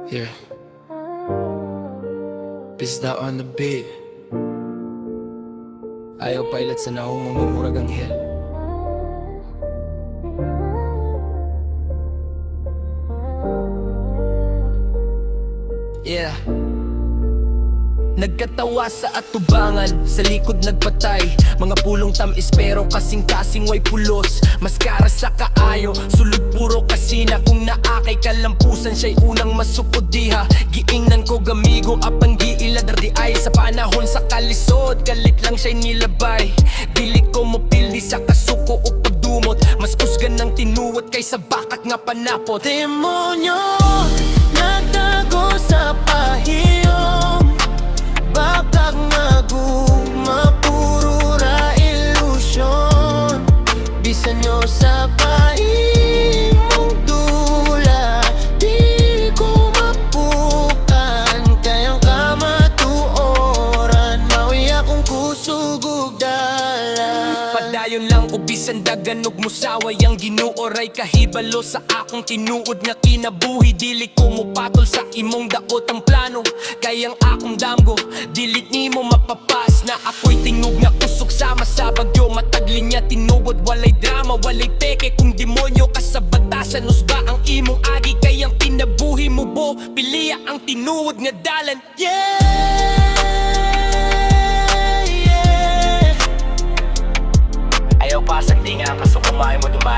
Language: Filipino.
Yeah. Pista on the beat. Ayaw pilot sa naong mamumurag ang hell. Yeah. Nagkatawa sa atubangan, sa likod nagpatay. Mga pulong tamis pero kasing-kasing way pulos. Maskara sa kaayo, sulod puro kasina. Kung naakay kalampusan, siya'y unang masukod diha. Giingnan ko gamigo, apang giilad di ay. Sa panahon sa kalisod, kalit lang siya'y nilabay. Dili ko mo pildi sa kasuko o pagdumot. Mas kusgan ng tinuot kaysa bakat nga panapot. Demonyo, nagtago sa pahiyong bakag maguma, puro ra ilusyon. Bisan nyo sa paimong dula, di ko mapukan. Kayang kamatuoran, mawi akong kusugog dala. Padayon lang o bisan dagan ug musaway ang ginuoray kahibalo sa akong tinuod nga kinabuhi. Dili ko mupatol sa imong daot ang plano, kayang akong damgo dilit nimo mapapas. Na ako'y tingog nga kusog sama sa bagyo. Mataglinya tinuod, walay drama, walay peke. Kung demonyo ka sa batasan, usba ang imong agi. Kayang kinabuhi mo bo, piliya ang tinuod nga dalan. Ayaw pasag di nga kaso kumain mo dumay.